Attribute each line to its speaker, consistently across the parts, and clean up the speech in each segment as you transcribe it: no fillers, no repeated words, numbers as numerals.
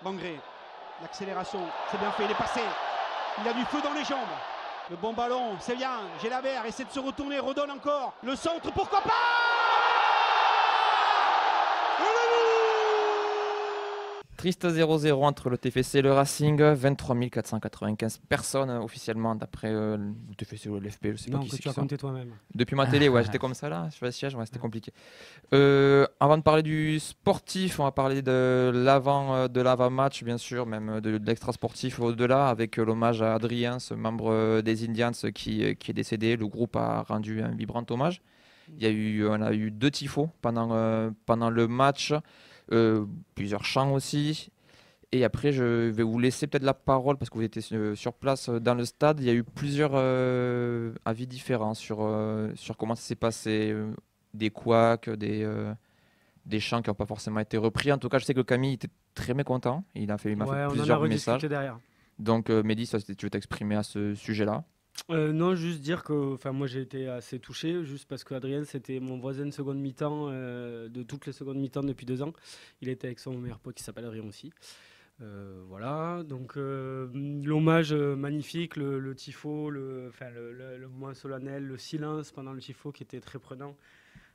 Speaker 1: Bangré, l'accélération, c'est bien fait, il est passé. Il a du feu dans les jambes. Le bon ballon, c'est bien. Gélabert essaie de se retourner, redonne encore. Le centre, pourquoi pas?
Speaker 2: Triste 0-0 entre le TFC et le Racing, 23 495 personnes officiellement d'après le TFC ou l'FP, je sais pas
Speaker 3: Non,
Speaker 2: qui
Speaker 3: que
Speaker 2: c'est
Speaker 3: tu as
Speaker 2: qui ça.
Speaker 3: compté toi-même.
Speaker 2: Depuis ma télé, ouais, j'étais comme ça là, sur le siège, ouais, c'était compliqué. Avant de parler du sportif, on va parler de l'avant-match, bien sûr, même de l'extra-sportif au-delà, avec l'hommage à Adrien, ce membre des Indians qui est décédé. Le groupe a rendu un vibrant hommage. On a eu 2 tifos pendant le match, plusieurs chants aussi. Et après, je vais vous laisser peut-être la parole parce que vous étiez sur place dans le stade. Il y a eu plusieurs avis différents sur comment ça s'est passé. Des couacs, des chants qui n'ont pas forcément été repris. En tout cas, je sais que Camille était très mécontent. Il m'a fait
Speaker 3: Ouais, on en a
Speaker 2: plusieurs messages.
Speaker 3: rediscuté derrière.
Speaker 2: Donc, Mehdi, tu veux t'exprimer à ce sujet-là?
Speaker 3: Non, juste dire que moi j'ai été assez touché, juste parce que Adrien c'était mon voisin de seconde mi-temps, de toutes les secondes mi-temps depuis 2 ans. Il était avec son meilleur pote qui s'appelle Adrien aussi. Voilà, donc l'hommage magnifique, le tifo, le moment solennel, le silence pendant le tifo qui était très prenant.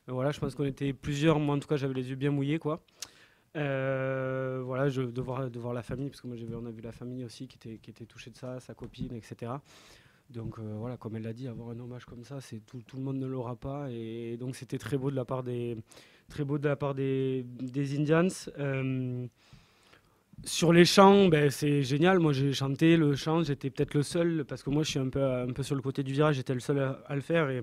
Speaker 3: Voilà, je pense qu'on était plusieurs, moi en tout cas j'avais les yeux bien mouillés quoi. Voilà, de voir la famille, parce que moi on a vu la famille aussi qui était touchée de ça, sa copine, etc. Donc voilà, comme elle l'a dit, avoir un hommage comme ça, c'est tout le monde ne l'aura pas, et donc c'était très beau de la part des Indians. Sur les chants, ben, c'est génial. Moi, j'ai chanté le chant. J'étais peut-être le seul, parce que moi, je suis un peu sur le côté du virage. J'étais le seul à le faire. Et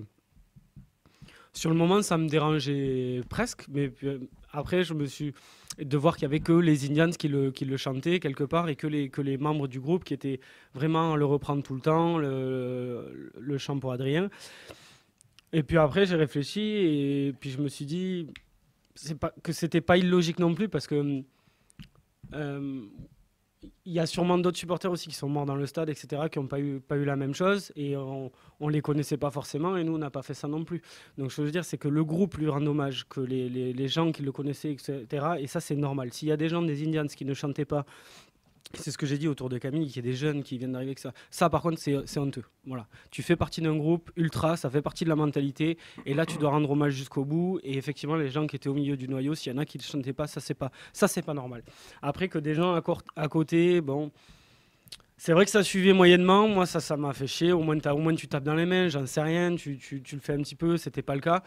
Speaker 3: sur le moment, ça me dérangeait presque. Mais puis, après, de voir qu'il n'y avait que les Indians qui le chantaient quelque part, et que les membres du groupe qui étaient vraiment à le reprendre tout le temps, le chant pour Adrien. Et puis après, j'ai réfléchi et puis je me suis dit que c'était pas illogique non plus, parce que il y a sûrement d'autres supporters aussi qui sont morts dans le stade, etc., qui n'ont pas eu la même chose, et on les connaissait pas forcément, et nous on n'a pas fait ça non plus. Donc ce que je veux dire, c'est que le groupe lui rend hommage, que les gens qui le connaissaient, etc., et ça c'est normal. S'il y a des gens des Indians qui ne chantaient pas, c'est ce que j'ai dit autour de Camille, qu'il y a des jeunes qui viennent d'arriver avec ça. Ça, par contre, c'est honteux. Voilà. Tu fais partie d'un groupe ultra, ça fait partie de la mentalité. Et là, tu dois rendre hommage jusqu'au bout. Et effectivement, les gens qui étaient au milieu du noyau, s'il y en a qui ne chantaient pas, ça, c'est pas normal. Après, que des gens à côté, bon. C'est vrai que ça suivait moyennement. Moi, ça m'a fait chier. Au moins, tu tapes dans les mains, j'en sais rien. Tu le fais un petit peu, c'était pas le cas.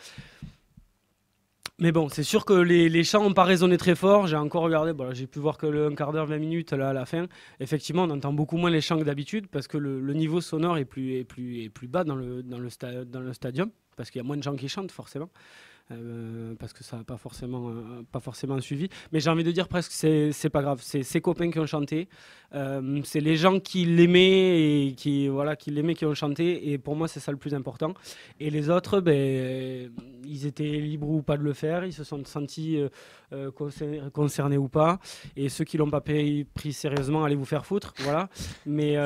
Speaker 3: Mais bon, c'est sûr que les chants n'ont pas résonné très fort. J'ai encore regardé, bon, j'ai pu voir que un quart d'heure, 20 minutes là, à la fin. Effectivement, on entend beaucoup moins les chants que d'habitude, parce que le niveau sonore est plus bas dans le stadium, parce qu'il y a moins de gens qui chantent forcément. Parce que ça n'a pas forcément suivi. Mais j'ai envie de dire presque c'est pas grave. C'est ses copains qui ont chanté. C'est les gens qui l'aimaient et qui ont chanté. Et pour moi, c'est ça le plus important. Et les autres, ben, ils étaient libres ou pas de le faire. Ils se sont sentis concernés ou pas. Et ceux qui l'ont pas pris sérieusement, allez vous faire foutre. Voilà. Mais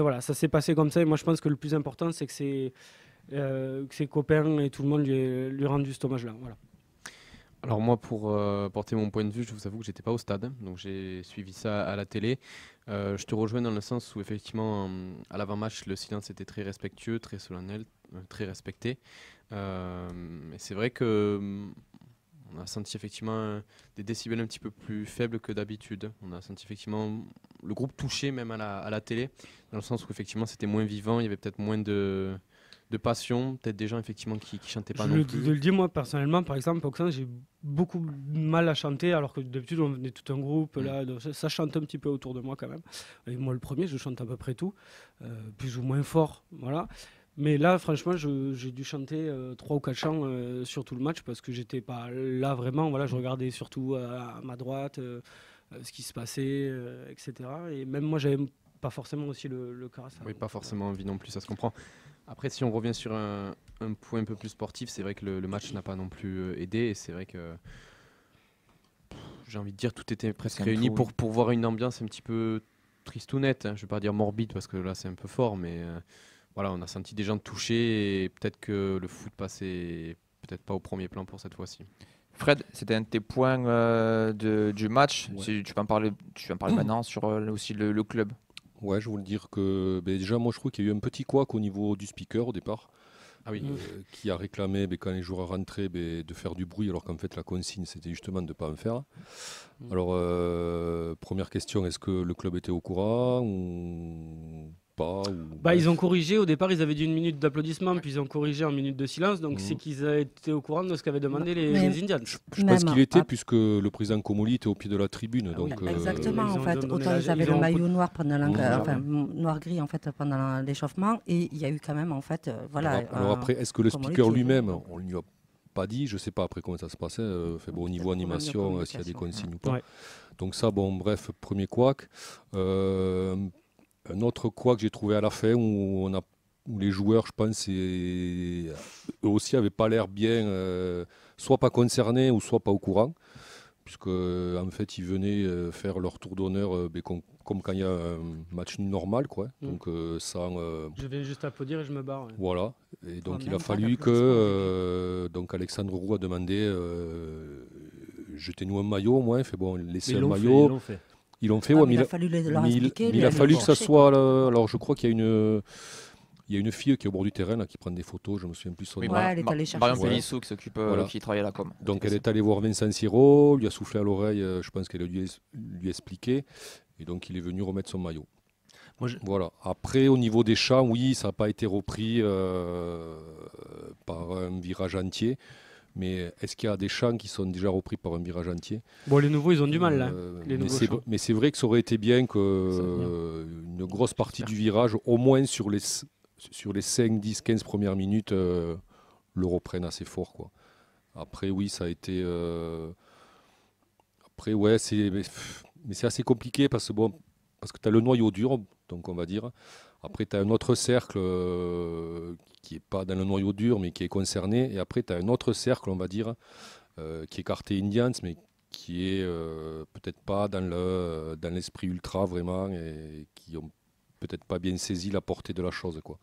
Speaker 3: voilà, ça s'est passé comme ça. Et moi, je pense que le plus important, c'est que ses copains et tout le monde lui rendu cet hommage-là. Voilà.
Speaker 4: Alors moi, pour porter mon point de vue, je vous avoue que j'étais pas au stade, donc j'ai suivi ça à la télé. Je te rejoins dans le sens où effectivement, à l'avant-match, le silence était très respectueux, très solennel, très respecté. Et c'est vrai que on a senti effectivement des décibels un petit peu plus faibles que d'habitude. On a senti effectivement le groupe touché même à la télé, dans le sens où effectivement c'était moins vivant, il y avait peut-être moins de passion, peut-être des gens effectivement qui chantaient pas non plus.
Speaker 3: Je le dis moi personnellement, par exemple, au Auxances, j'ai beaucoup de mal à chanter, alors que d'habitude on est tout un groupe, là, ça chante un petit peu autour de moi quand même. Et moi le premier, je chante à peu près tout, plus ou moins fort, voilà. Mais là, franchement, j'ai dû chanter 3 ou 4 chants sur tout le match, parce que j'étais pas là vraiment. Voilà, je regardais surtout à ma droite ce qui se passait, etc. Et même moi, j'avais pas forcément aussi le cœur à ça.
Speaker 4: Oui, pas forcément envie non plus, ça se comprend. Après, si on revient sur un point un peu plus sportif, c'est vrai que le match n'a pas non plus aidé. Et c'est vrai que, j'ai envie de dire, tout était presque réuni pour voir une ambiance un petit peu tristounette. Hein. Je ne vais pas dire morbide, parce que là, c'est un peu fort. Mais voilà, on a senti des gens touchés. Et peut-être que le foot passait peut-être pas au premier plan pour cette fois-ci.
Speaker 2: Fred, c'était un de tes points du match.
Speaker 5: Ouais.
Speaker 2: Si tu peux en parler maintenant sur aussi le club.
Speaker 5: Ouais, je voulais dire que déjà, moi, je trouve qu'il y a eu un petit couac au niveau du speaker au départ.
Speaker 4: Ah oui.
Speaker 5: Qui a réclamé quand les joueurs rentraient de faire du bruit, alors qu'en fait, la consigne, c'était justement de ne pas en faire. Alors, première question, est-ce que le club était au courant ou pas
Speaker 3: Ils ont corrigé. Au départ, ils avaient dit 1 minute d'applaudissement, puis ils ont corrigé en minute de silence. Donc, c'est qu'ils étaient au courant de ce qu'avaient demandé les Indians.
Speaker 5: Je pense qu'il était, puisque le président Comolli était au pied de la tribune. Donc,
Speaker 6: Exactement,
Speaker 3: ils
Speaker 6: en
Speaker 3: ont
Speaker 6: fait.
Speaker 3: donné
Speaker 6: Autant
Speaker 3: la-
Speaker 6: ils avaient
Speaker 3: ils
Speaker 6: le
Speaker 3: ont-
Speaker 6: maillot noir pendant noir-gris en fait pendant l'échauffement, et il y a eu quand même en fait voilà.
Speaker 5: alors après, est-ce que le
Speaker 6: Comolli
Speaker 5: speaker
Speaker 6: qui-
Speaker 5: lui-même, on ne lui a pas dit, je ne sais pas après comment ça se passait, au niveau
Speaker 6: Peut-être problème de
Speaker 5: animation, s'il y a des
Speaker 6: communication,
Speaker 5: consignes ou pas.
Speaker 3: Ouais.
Speaker 5: Donc ça, bon, bref, premier couac. Un autre couac que j'ai trouvé à la fin où les joueurs, je pense, eux aussi n'avaient pas l'air bien, soit pas concernés ou soit pas au courant, puisque en fait ils venaient faire leur tour d'honneur comme quand il y a un match normal, quoi. Donc sans.
Speaker 3: Je vais juste applaudir et je me barre. Ouais.
Speaker 5: Voilà. Et donc il a
Speaker 6: même pas
Speaker 5: fallu
Speaker 6: d'applaudissements
Speaker 5: que donc Alexandre Roux a demandé jetez-nous un maillot au moins. Fait bon, laissez un maillot. Ils l'ont fait, ouais,
Speaker 6: il a fallu leur expliquer.
Speaker 5: mais il a fallu que ça soit. Alors je crois qu'il y a une fille qui est au bord du terrain là, qui prend des photos. Je me souviens plus son
Speaker 2: Oui,
Speaker 5: nom.
Speaker 6: Ouais, elle est allée chercher
Speaker 2: Marion
Speaker 6: ça.
Speaker 2: Pélissou qui s'occupe,
Speaker 5: Voilà.
Speaker 2: qui travaille à la com.
Speaker 5: Donc elle est allée voir Vincent Siro, lui a soufflé à l'oreille. Je pense qu'elle a dû lui expliquer. Et donc il est venu remettre son maillot. Voilà. Après, au niveau des chants, oui, ça n'a pas été repris par un virage entier. Mais est-ce qu'il y a des chants qui sont déjà repris par un virage entier?
Speaker 3: Bon, les nouveaux, ils ont du mal là. Les nouveaux chants.
Speaker 5: Mais c'est vrai que ça aurait été bien une grosse partie du virage, au moins sur les 5, 10, 15 premières minutes, le reprenne assez fort, quoi. Après, oui, ça a été. Après, ouais, mais c'est assez compliqué parce que tu as le noyau dur, donc on va dire. Après, tu as un autre cercle qui n'est pas dans le noyau dur, mais qui est concerné. Et après, tu as un autre cercle, on va dire, qui est écarté Indians, mais qui est peut-être pas dans l'esprit ultra vraiment, et qui n'ont peut-être pas bien saisi la portée de la chose, quoi.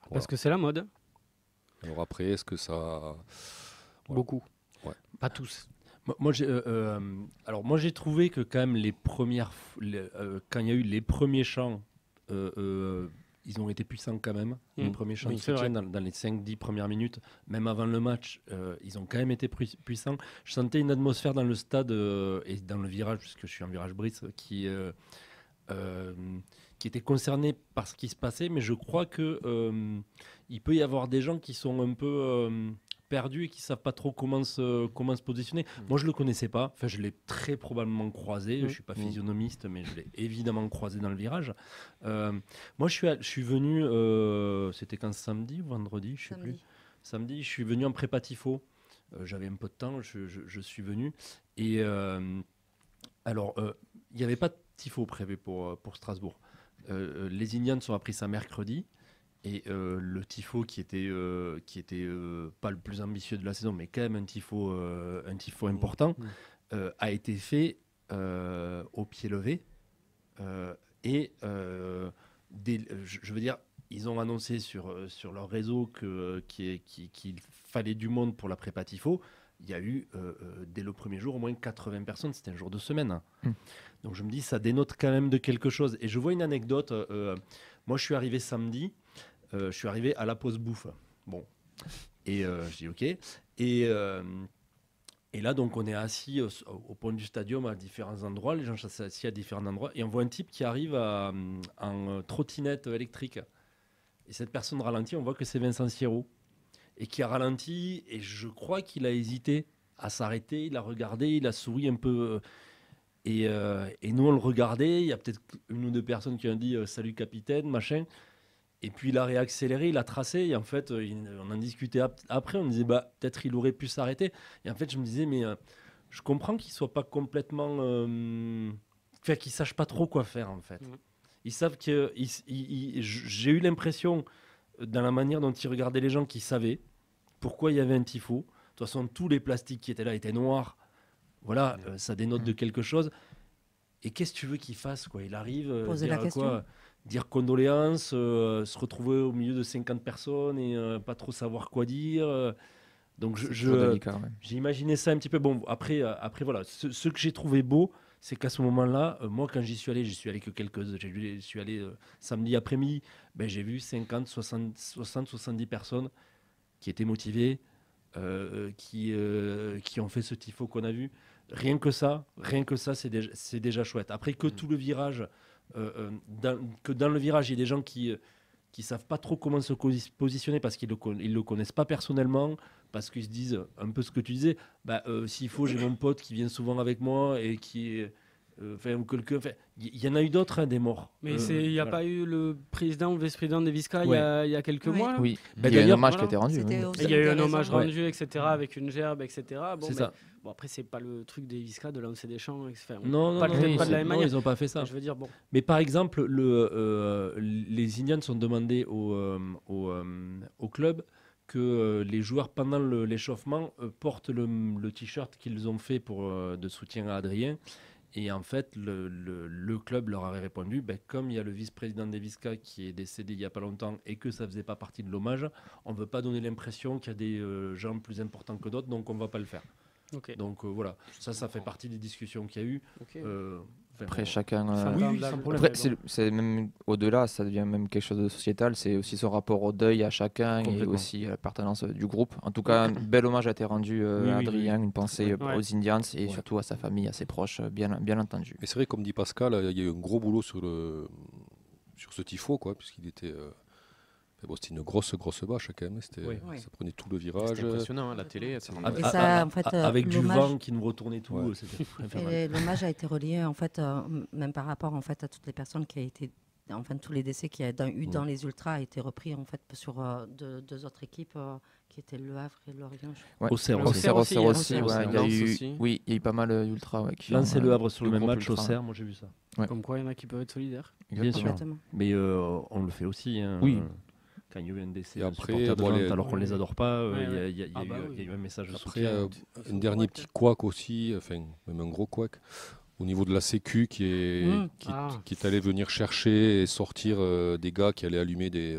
Speaker 5: Voilà.
Speaker 3: Parce que c'est la mode.
Speaker 5: Alors après, est-ce que ça... Voilà.
Speaker 3: Beaucoup.
Speaker 5: Ouais.
Speaker 3: Pas tous.
Speaker 7: Moi, j'ai trouvé que quand même quand il y a eu les premiers chants, ils ont été puissants quand même. Les premiers chants
Speaker 3: Oui,
Speaker 7: de
Speaker 3: c'est vrai.
Speaker 7: soutien dans les 5-10 premières minutes, même avant le match, ils ont quand même été puissants. Je sentais une atmosphère dans le stade et dans le virage, puisque je suis en virage Brice, qui était concerné par ce qui se passait, mais je crois que il peut y avoir des gens qui sont un peu perdus et qui savent pas trop comment se positionner. Moi, je le connaissais pas. Enfin, je l'ai très probablement croisé. Je suis pas physionomiste, mais je l'ai évidemment croisé dans le virage. Moi, je suis venu. C'était quand, samedi ou vendredi, je sais plus. Samedi, je suis venu en prépa tifo. J'avais un peu de temps. Je suis venu et alors il n'y avait pas de tifo prévu pour Strasbourg. Les Indians ont appris ça mercredi. Et le tifo qui était pas le plus ambitieux de la saison, mais quand même un tifo important, a été fait au pied levé. Je veux dire, ils ont annoncé sur leur réseau qu'il fallait du monde pour la prépa tifo. Il y a eu, dès le premier jour, au moins 80 personnes. C'était un jour de semaine. Donc je me dis, ça dénote quand même de quelque chose. Et je vois une anecdote. Moi, je suis arrivé samedi. Je suis arrivé à la pause bouffe. Bon. Et je dis OK. Et là, donc, on est assis au point du stadium à différents endroits. Les gens sont assis à différents endroits. Et on voit un type qui arrive en trottinette électrique. Et cette personne ralentit. On voit que c'est Vincent Siro. Et qui a ralenti. Et je crois qu'il a hésité à s'arrêter. Il a regardé. Il a souri un peu. Et nous, on le regardait. Il y a peut-être une ou deux personnes qui ont dit salut capitaine, machin. Et puis il a réaccéléré, il a tracé, et en fait, on en discutait après, on disait, peut-être il aurait pu s'arrêter. Et en fait, je me disais, mais je comprends qu'il ne soit pas complètement... Enfin, qu'il ne sache pas trop quoi faire, en fait. Ils savent que... J'ai eu l'impression, dans la manière dont ils regardaient les gens, qu'ils savaient pourquoi il y avait un tifo. De toute façon, tous les plastiques qui étaient là étaient noirs. Voilà, ça dénote de quelque chose. Et qu'est-ce que tu veux qu'il fasse, quoi? Il arrive...
Speaker 6: Poser la question.
Speaker 7: Quoi, dire condoléances, se retrouver au milieu de 50 personnes et pas trop savoir quoi dire. Donc
Speaker 2: Toujours délicat, ouais.
Speaker 7: j'ai imaginé ça un petit peu. Bon, après voilà, ce que j'ai trouvé beau, c'est qu'à ce moment-là, moi, quand j'y suis allé que j'y suis allé samedi après-midi, ben, j'ai vu 50, 60, 70 personnes qui étaient motivées, qui ont fait ce tifo qu'on a vu. Rien que ça, c'est déjà chouette. Après que tout le virage, que dans le virage, il y a des gens qui savent pas trop comment se positionner parce qu'ils le connaissent pas personnellement, parce qu'ils se disent un peu ce que tu disais, s'il faut, j'ai mon pote qui vient souvent avec moi et qui est ou quelqu'un, il y en a eu d'autres, hein, des morts.
Speaker 3: Mais il n'y a pas eu le président ou le vice-président des Visca
Speaker 7: Ouais.
Speaker 3: il y a quelques
Speaker 6: Oui.
Speaker 3: mois là
Speaker 2: Oui,
Speaker 7: Bah,
Speaker 2: il y a eu un
Speaker 7: d'ailleurs,
Speaker 2: hommage qui a
Speaker 3: voilà,
Speaker 2: été rendu.
Speaker 6: C'était
Speaker 2: oui.
Speaker 6: au
Speaker 3: Et il y a eu un
Speaker 6: samedi
Speaker 3: hommage
Speaker 6: raison.
Speaker 3: rendu, etc., avec une gerbe, etc. Bon,
Speaker 7: C'est
Speaker 3: mais-
Speaker 7: ça.
Speaker 3: Bon, après, c'est pas le truc des Visca de lancer des champs. Enfin,
Speaker 7: Non,
Speaker 3: pas,
Speaker 7: non,
Speaker 3: peut-être
Speaker 7: non,
Speaker 3: pas de la même
Speaker 7: non,
Speaker 3: manière.
Speaker 7: ils n'ont pas fait ça.
Speaker 3: Je veux dire, bon.
Speaker 7: Mais par exemple, les Indians ont demandé au club que les joueurs, pendant l'échauffement, portent le t-shirt qu'ils ont fait de soutien à Adrien. Et en fait, le club leur avait répondu, comme il y a le vice-président des Visca qui est décédé il n'y a pas longtemps et que ça ne faisait pas partie de l'hommage, on ne veut pas donner l'impression qu'il y a des gens plus importants que d'autres, donc on ne va pas le faire.
Speaker 3: Ok.
Speaker 7: Donc voilà, ça fait partie des discussions qu'il y a eu.
Speaker 3: Ok.
Speaker 2: Après, chacun.
Speaker 7: Oui,
Speaker 3: Enfin,
Speaker 7: sans problème.
Speaker 2: Après, c'est même au-delà, ça devient même quelque chose de sociétal. C'est aussi son rapport au deuil à chacun et
Speaker 7: Complètement.
Speaker 2: aussi à l'appartenance du groupe. En tout cas, un bel hommage a été rendu
Speaker 7: Oui,
Speaker 2: à
Speaker 7: oui,
Speaker 2: Adrien, une pensée
Speaker 3: Ouais.
Speaker 2: aux Indians et
Speaker 7: Ouais.
Speaker 2: surtout à sa famille, à ses proches, bien entendu.
Speaker 5: Mais c'est vrai, comme dit Pascal, il y a eu un gros boulot sur ce tifo, quoi, puisqu'il était. Mais bon, c'était une grosse bâche quand même.
Speaker 7: Oui.
Speaker 6: Oui.
Speaker 5: Ça prenait tout le virage.
Speaker 4: C'était impressionnant, hein, la télé.
Speaker 5: c'est-
Speaker 4: c'était-
Speaker 6: Et ça, en fait,
Speaker 7: Avec du
Speaker 6: l'hommage-
Speaker 7: vent qui nous retournait tout,
Speaker 5: Ouais.
Speaker 7: c'était infernal.
Speaker 6: Et l'hommage a été relié, en fait, même par rapport en fait, à toutes les personnes qui a été. Enfin, tous les décès qu'il y a eu dans les Ultras a été repris en fait, sur deux autres équipes qui étaient Le Havre et Lorient.
Speaker 2: Ouais.
Speaker 7: Auxerre
Speaker 2: Auxerre
Speaker 3: aussi,
Speaker 2: aussi,
Speaker 3: hein,
Speaker 2: ouais,
Speaker 4: Auxerre.
Speaker 2: il y a
Speaker 4: Lens
Speaker 2: eu,
Speaker 4: aussi.
Speaker 2: oui, il y a eu pas mal d'ultra. Ouais, qui
Speaker 7: Lens
Speaker 2: ont,
Speaker 7: et Le Havre sur le
Speaker 2: le
Speaker 7: même
Speaker 2: groupe
Speaker 7: match,
Speaker 2: ultra.
Speaker 7: Auxerre, moi j'ai vu ça.
Speaker 2: Ouais.
Speaker 3: Comme quoi, il y en a qui peuvent être solidaires.
Speaker 7: Bien sûr.
Speaker 6: Complètement.
Speaker 7: Mais on le fait aussi. Hein,
Speaker 2: Oui.
Speaker 7: Quand il y a eu un décès
Speaker 5: Et
Speaker 7: d'un
Speaker 5: après,
Speaker 7: supporter de
Speaker 5: bon,
Speaker 7: Nantes,
Speaker 5: les-
Speaker 7: alors qu'on les adore pas,
Speaker 3: Ouais,
Speaker 7: il y a-
Speaker 3: ouais.
Speaker 7: il y a
Speaker 3: Ah bah
Speaker 7: eu-
Speaker 3: oui.
Speaker 7: il y a eu un message de
Speaker 5: Après,
Speaker 7: soutien.
Speaker 5: un dernier petit couac aussi, enfin, même un gros couac, au niveau de la Sécu qui est allé venir chercher et sortir des gars qui allaient allumer des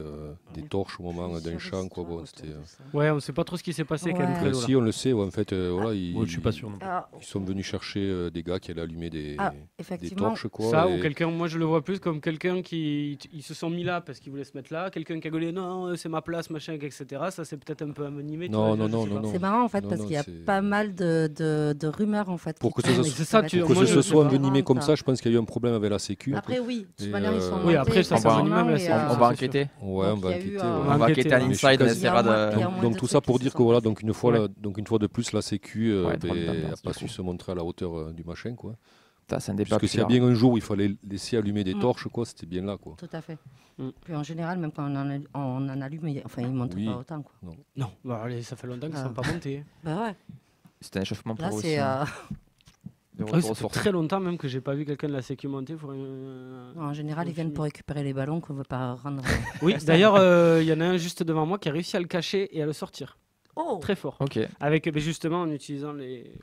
Speaker 5: torches au moment d'un chant. Quoi. Bon, c'était,
Speaker 3: Ouais, on sait pas trop ce qui s'est passé quand même.
Speaker 6: Ouais.
Speaker 3: Fredo, là.
Speaker 5: si, on le sait, ouais, en fait, voilà,
Speaker 7: Ouais, je suis pas sûr. Non plus.
Speaker 5: ils sont venus chercher des gars qui allaient allumer des
Speaker 6: Effectivement.
Speaker 5: torches. Quoi,
Speaker 3: Ça,
Speaker 5: et-
Speaker 3: ou quelqu'un, moi je le vois plus comme quelqu'un qui. Ils se sont mis là parce qu'ils voulaient se mettre là. Quelqu'un qui a gueulé non, c'est ma place, machin, etc. Ça, c'est peut-être un peu animé. tu
Speaker 5: Non,
Speaker 3: vois,
Speaker 5: non,
Speaker 3: je sais
Speaker 5: non,
Speaker 3: pas.
Speaker 6: C'est marrant en fait
Speaker 5: Non,
Speaker 6: parce
Speaker 5: non,
Speaker 6: qu'il y a
Speaker 5: c'est-
Speaker 6: pas mal de rumeurs en fait.
Speaker 5: Pour
Speaker 6: qui
Speaker 5: que ce
Speaker 6: traînent
Speaker 5: soit-
Speaker 6: et
Speaker 3: c'est ça,
Speaker 6: va
Speaker 3: tu-
Speaker 6: être
Speaker 5: Pour
Speaker 3: moi,
Speaker 5: que
Speaker 3: je
Speaker 5: ce
Speaker 3: sais
Speaker 5: soit
Speaker 3: pas.
Speaker 5: envenimé comme
Speaker 6: ça.
Speaker 5: ça, je pense qu'il y a eu un problème avec la Sécu.
Speaker 6: Après, oui, de
Speaker 5: Et,
Speaker 6: toute manière, ils sont
Speaker 3: Oui, après, ça,
Speaker 6: montés,
Speaker 3: ça
Speaker 2: va
Speaker 3: s'envenime, là, c'est-
Speaker 6: et,
Speaker 2: On va
Speaker 3: c'est
Speaker 2: enquêter.
Speaker 5: Ouais, on
Speaker 6: Donc,
Speaker 5: va
Speaker 6: il y a eu,
Speaker 5: enquêter.
Speaker 3: On
Speaker 2: On
Speaker 3: va
Speaker 2: va enquêter à
Speaker 3: enquêter,
Speaker 2: l'inside, on
Speaker 5: ouais.
Speaker 2: essaiera
Speaker 6: Il y a
Speaker 2: de.
Speaker 6: au moins
Speaker 5: Donc
Speaker 6: deux
Speaker 5: tout ça
Speaker 6: trucs
Speaker 5: pour
Speaker 6: qui
Speaker 5: dire
Speaker 6: se
Speaker 5: que voilà,
Speaker 6: sont
Speaker 5: donc une fois,
Speaker 3: Ouais.
Speaker 5: une fois de plus, la Sécu
Speaker 2: Ouais, trop de
Speaker 5: n'a
Speaker 2: tendance,
Speaker 5: pas
Speaker 2: du
Speaker 5: su
Speaker 2: coup.
Speaker 5: se montrer à la hauteur du machin. Quoi.
Speaker 2: Ça, c'est un des
Speaker 5: Parce que s'il y a bien un jour où il fallait laisser allumer des
Speaker 6: Mm.
Speaker 5: torches, quoi, c'était bien là. Quoi.
Speaker 6: Tout à fait.
Speaker 3: Mm.
Speaker 6: Puis en général, même quand on en allume, enfin, ils montent
Speaker 5: Oui.
Speaker 6: pas autant. Quoi.
Speaker 3: Non, bah, allez, ça fait longtemps qu'ils
Speaker 6: Ah.
Speaker 3: sont pas montés.
Speaker 6: Bah ouais.
Speaker 2: C'était un échauffement
Speaker 6: Là,
Speaker 2: pour
Speaker 6: c'est.
Speaker 2: de
Speaker 3: Ouais,
Speaker 2: retour
Speaker 3: ça
Speaker 2: aux
Speaker 3: fait
Speaker 2: sources.
Speaker 3: très longtemps même que j'ai pas vu quelqu'un de la Sécu monter pour
Speaker 6: En général, ils viennent pour récupérer les ballons qu'on veut pas rendre.
Speaker 3: Oui, d'ailleurs, il y en a un juste devant moi qui a réussi à le cacher et à le sortir.
Speaker 6: Oh
Speaker 3: Très fort.
Speaker 2: Ok.
Speaker 3: Avec justement en utilisant les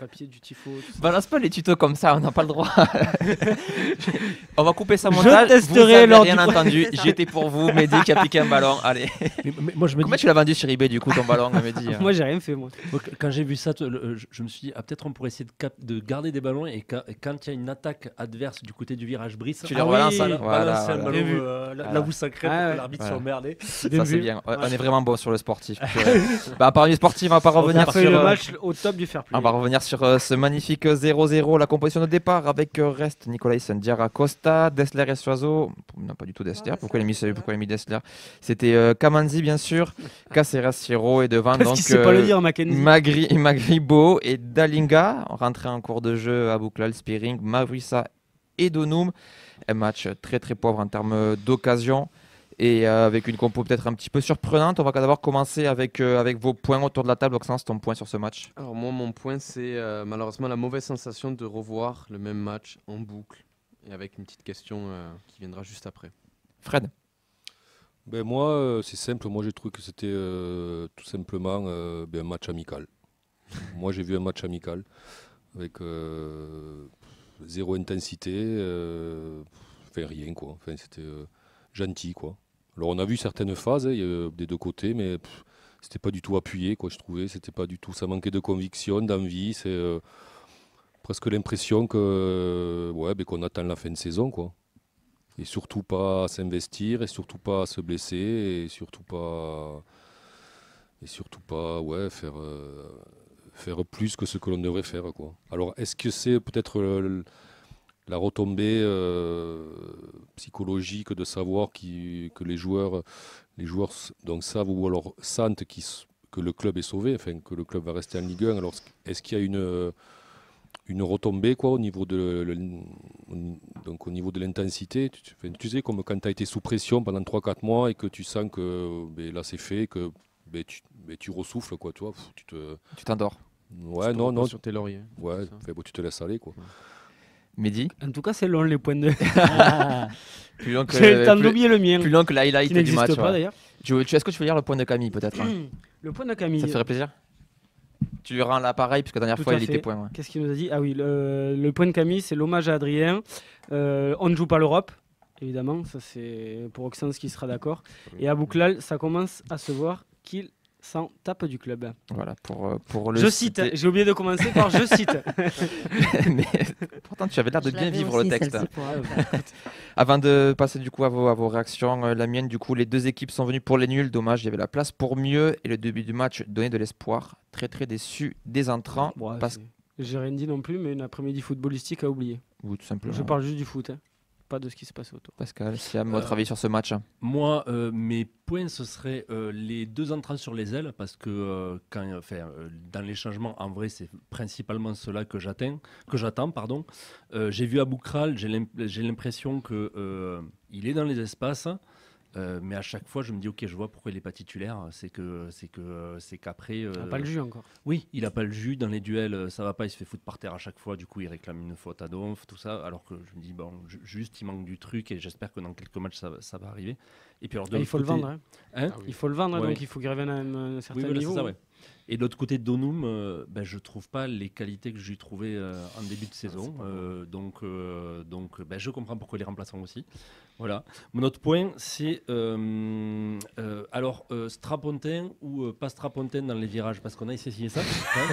Speaker 3: papiers du tifo. tout ça.
Speaker 2: Balance pas les tutos comme ça, on n'a pas le droit. On va couper ça
Speaker 3: Je
Speaker 2: montage.
Speaker 3: testerai
Speaker 2: vous avez
Speaker 3: lors
Speaker 2: rien
Speaker 3: du-
Speaker 2: entendu.
Speaker 6: C'est ça.
Speaker 2: J'étais pour vous, Mehdi qui a piqué un ballon. Allez.
Speaker 7: Mais moi, je me
Speaker 2: Combien
Speaker 7: dis,
Speaker 2: tu l'as vendu sur eBay du coup ton ballon, Mehdi
Speaker 3: Moi, j'ai rien fait, moi.
Speaker 7: quand j'ai vu ça, je me suis dit, peut-être on pourrait essayer de garder des ballons et quand il y a une attaque adverse du côté du virage Brice,
Speaker 2: Tu les rebalances,
Speaker 3: oui,
Speaker 2: voilà,
Speaker 7: balancer un
Speaker 2: voilà.
Speaker 7: ballon
Speaker 3: Bien vu.
Speaker 7: là
Speaker 2: Voilà.
Speaker 7: où vous sacrez
Speaker 3: Ah
Speaker 7: pour
Speaker 3: ouais.
Speaker 7: que l'arbitre
Speaker 2: Voilà.
Speaker 7: soit emmerdé.
Speaker 3: Bien
Speaker 2: Ça c'est
Speaker 3: vu.
Speaker 2: bien. Ouais,
Speaker 3: Ouais.
Speaker 2: On est vraiment bon sur le sportif. Bah, parmi les sportifs, on va pas
Speaker 3: On a
Speaker 2: revenir
Speaker 3: fait
Speaker 2: sur.
Speaker 3: le match au top du fair play.
Speaker 2: On va revenir sur ce magnifique 0-0, la composition de départ avec Rest, Nicolas Diarra Costa, Dessler et Suazo. Non, pas du tout Dessler. Pourquoi il a mis Dessler? C'était Kamanzi, bien sûr, Caceres, Siro et devant.
Speaker 3: Parce
Speaker 2: donc
Speaker 3: qu'il sait pas le dire, Mackenzie.
Speaker 2: Magribo et Dalinga. Rentré en cours de jeu à Bouklal, Spearing, Mavrissa et Donum. Un match très très pauvre en termes d'occasion. Et avec une compo peut-être un petit peu surprenante. On va d'abord commencer avec vos points autour de la table. Oxens, ton point sur ce match?
Speaker 4: Alors moi, mon point, c'est malheureusement la mauvaise sensation de revoir le même match en boucle et avec une petite question qui viendra juste après.
Speaker 2: Fred?
Speaker 5: Ben moi, c'est simple. Moi, j'ai trouvé que c'était tout simplement un match amical. Moi, j'ai vu un match amical avec zéro intensité, enfin rien quoi. Enfin, c'était gentil quoi. Alors, on a vu certaines phases des deux côtés, mais c'était pas du tout appuyé, quoi, je trouvais. C'était pas du tout, ça manquait de conviction, d'envie. C'est presque l'impression que qu'on attend la fin de saison, quoi. Et surtout pas à s'investir, et surtout pas à se blesser, et surtout pas faire plus que ce que l'on devrait faire, quoi. Alors, est-ce que c'est peut-être la retombée psychologique de savoir que les joueurs donc savent ou alors sentent que le club est sauvé, enfin que le club va rester en Ligue 1. Alors, est-ce qu'il y a une retombée, quoi, au niveau de l'intensité, tu sais, comme quand tu as été sous pression pendant 3-4 mois et que tu sens que là c'est fait, que tu ressouffles, quoi, tu vois,
Speaker 2: Tu t'endors.
Speaker 5: Ouais, non,
Speaker 4: sur tes lauriers.
Speaker 5: ouais, tu te laisses aller, quoi.
Speaker 2: Mehdi,
Speaker 3: En tout cas, c'est long les points de.
Speaker 2: plus long que,
Speaker 3: J'ai le temps
Speaker 2: plus-
Speaker 3: d'oublier le mien.
Speaker 2: plus long que l'highlight
Speaker 3: Qui
Speaker 2: du
Speaker 3: n'existe
Speaker 2: match.
Speaker 3: pas
Speaker 2: Ouais.
Speaker 3: d'ailleurs.
Speaker 2: Est-ce que tu veux lire le point de Camille, peut-être hein
Speaker 3: Le point de Camille.
Speaker 2: Ça te ferait plaisir. Tu lui rends l'appareil, parce que la dernière
Speaker 3: Tout
Speaker 2: fois,
Speaker 3: à
Speaker 2: il
Speaker 3: fait.
Speaker 2: était point. Ouais.
Speaker 3: Qu'est-ce qu'il nous a dit? Ah oui, le point de Camille, c'est l'hommage à Adrien. On ne joue pas l'Europe, évidemment. Ça, c'est pour Oxens qui sera d'accord. Et à Bouklal, ça commence à se voir qu'il s'en tape du club.
Speaker 2: Voilà, pour le
Speaker 3: Je cite,
Speaker 2: citer.
Speaker 3: j'ai oublié de commencer par je cite.
Speaker 2: Mais pourtant, tu avais l'air de
Speaker 6: Je
Speaker 2: bien
Speaker 6: l'avais
Speaker 2: vivre le
Speaker 6: aussi,
Speaker 2: texte.
Speaker 6: celle-ci, pour-
Speaker 2: Avant de passer du coup à vos réactions, la mienne, du coup, les deux équipes sont venues pour les nuls. Dommage, il y avait la place pour mieux. Et le début du match donnait de l'espoir. Très très déçu des entrants.
Speaker 3: Ouais,
Speaker 2: parce...
Speaker 3: J'ai rien dit non plus, mais une après-midi footballistique à oublier.
Speaker 2: Ou tout simplement.
Speaker 3: Je parle juste du foot, hein. Pas de ce qui se passe autour.
Speaker 2: Pascal, Siam, votre avis sur ce match?
Speaker 7: Moi, mes points, ce serait les deux entrants sur les ailes, parce que dans les changements, en vrai, c'est principalement cela que j'attends. Pardon. J'ai vu Aboukral, j'ai l'impression que il est dans les espaces, mais à chaque fois, je me dis, ok, je vois pourquoi il n'est pas titulaire. C'est qu'après.
Speaker 3: Il n'a pas le jus encore.
Speaker 7: Oui, il n'a pas le jus dans les duels, ça va pas, il se fait foutre par terre à chaque fois, du coup il réclame une faute à Donf, tout ça, alors que je me dis, bon, juste il manque du truc et j'espère que dans quelques matchs ça va arriver. Et puis alors,
Speaker 3: Il faut le vendre. Hein.
Speaker 7: Hein
Speaker 3: Il faut le vendre,
Speaker 7: Ouais.
Speaker 3: donc il faut qu'il revienne à un certain
Speaker 7: Oui, voilà,
Speaker 3: niveau.
Speaker 7: c'est ça, ouais. Et de l'autre côté, Donum, je trouve pas les qualités que j'ai trouvées en début de saison. Donc, je comprends pourquoi les remplaçants aussi. Voilà. Mon autre point, c'est Strapontin ou pas Strapontin dans les virages, parce qu'on a essayé ça.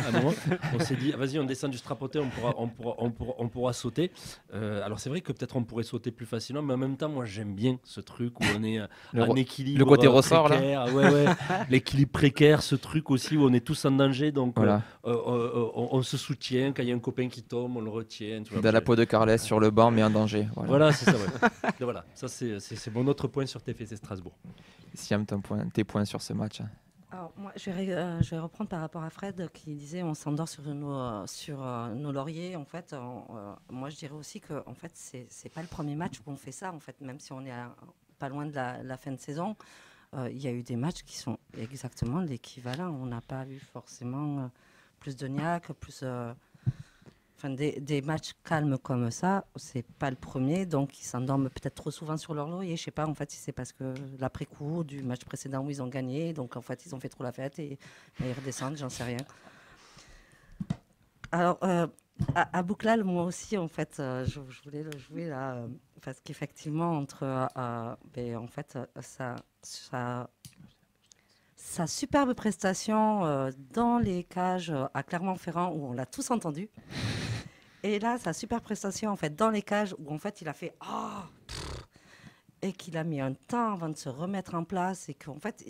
Speaker 7: À un moment, on s'est dit, vas-y, on descend du Strapontin, on pourra sauter. Alors c'est vrai que peut-être on pourrait sauter plus facilement, mais en même temps, moi j'aime bien ce truc où on est en équilibre.
Speaker 2: le côté ressort, là.
Speaker 7: précaire. Ouais. L'équilibre précaire, ce truc aussi où on est tous en danger, donc
Speaker 2: Voilà.
Speaker 7: on se soutient. Quand il y a un copain qui tombe, on le retient. Tu vois,
Speaker 2: Dans la peau de Carles sur le banc, mais en danger. Voilà.
Speaker 7: Voilà, c'est ça. Ouais. Voilà, ça c'est mon autre point sur TFC Strasbourg.
Speaker 2: Siam, tes points sur ce match.
Speaker 6: Alors, moi, je vais reprendre par rapport à Fred qui disait on s'endort sur nos lauriers. En fait, moi, je dirais aussi que en fait, c'est pas le premier match où on fait ça. En fait, même si on est pas loin de la fin de saison, il y a eu des matchs qui sont exactement l'équivalent. On n'a pas vu forcément plus de niaque, des matchs calmes comme ça, c'est pas le premier, donc ils s'endorment peut-être trop souvent sur leur laurier. Je sais pas en fait si c'est parce que l'après-coup du match précédent où ils ont gagné, donc en fait ils ont fait trop la fête et ils redescendent, j'en sais rien. Alors à Bouklal, moi aussi en fait, je voulais le jouer là parce qu'effectivement entre sa superbe prestation dans les cages à Clermont-Ferrand où on l'a tous entendu. Et là, sa super prestation en fait dans les cages où en fait il a fait et qu'il a mis un temps avant de se remettre en place et qu'en fait,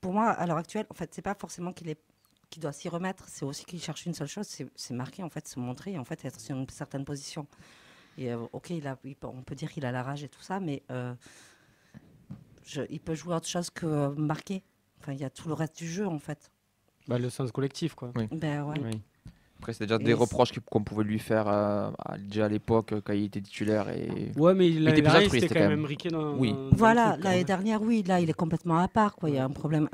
Speaker 6: pour moi à l'heure actuelle, en fait, c'est pas forcément qu'il doit s'y remettre, c'est aussi qu'il cherche une seule chose, c'est marquer en fait, se montrer en fait, être sur une certaine position. Et ok, on peut dire qu'il a la rage et tout ça, mais il peut jouer autre chose que marquer. Enfin, il y a tout le reste du jeu en fait.
Speaker 3: Le sens collectif, quoi.
Speaker 2: Oui.
Speaker 6: Ben ouais.
Speaker 3: Oui.
Speaker 2: Après, c'était déjà des reproches qu'on pouvait lui faire déjà à l'époque quand il était titulaire.
Speaker 3: Ouais, mais l'année
Speaker 2: était plus
Speaker 3: dernière, il
Speaker 2: altruiste,
Speaker 3: s'était quand même riqué dans.
Speaker 2: Oui.
Speaker 6: Voilà,
Speaker 3: le truc,
Speaker 6: l'année dernière, oui, là, il est complètement à part, quoi. Il y a un problème.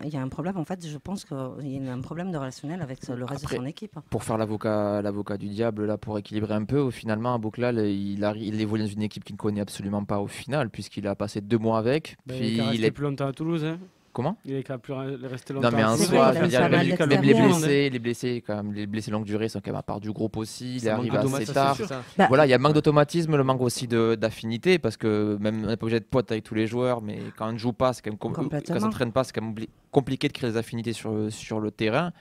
Speaker 6: En fait, je pense qu'il y a un problème de relationnel avec le reste
Speaker 2: Après,
Speaker 6: de son équipe.
Speaker 2: Pour faire l'avocat du diable, là, pour équilibrer un peu, finalement, à Bouklal, il évolue dans une équipe qu'il ne connaît absolument pas au final, puisqu'il a passé 2 mois avec.
Speaker 3: Ben,
Speaker 2: Puis
Speaker 3: il est
Speaker 2: il
Speaker 3: resté
Speaker 2: est
Speaker 3: plus longtemps à Toulouse. Hein.
Speaker 2: Comment?
Speaker 3: Il est capable de rester longtemps.
Speaker 2: Non, mais en
Speaker 6: C'est
Speaker 2: soi,
Speaker 6: vrai,
Speaker 2: je veux
Speaker 6: il a
Speaker 2: dire,
Speaker 6: eu pas mal
Speaker 2: les
Speaker 6: d'expérience.
Speaker 2: blessés, quand même, les blessés longue durée sont quand même à part du groupe aussi. Il est
Speaker 4: Ça manque
Speaker 2: arrivé
Speaker 4: de
Speaker 2: assez
Speaker 4: d'automatisme,
Speaker 2: tard.
Speaker 4: c'est ça.
Speaker 6: Bah,
Speaker 2: Voilà, il y a le manque d'automatisme, le manque aussi d'affinité, parce que même on n'est pas obligé d'être pote avec tous les joueurs, mais quand on ne joue pas, c'est quand même quand
Speaker 6: Complètement.
Speaker 2: on s'entraîne pas, c'est quand même compliqué de créer des affinités sur le terrain.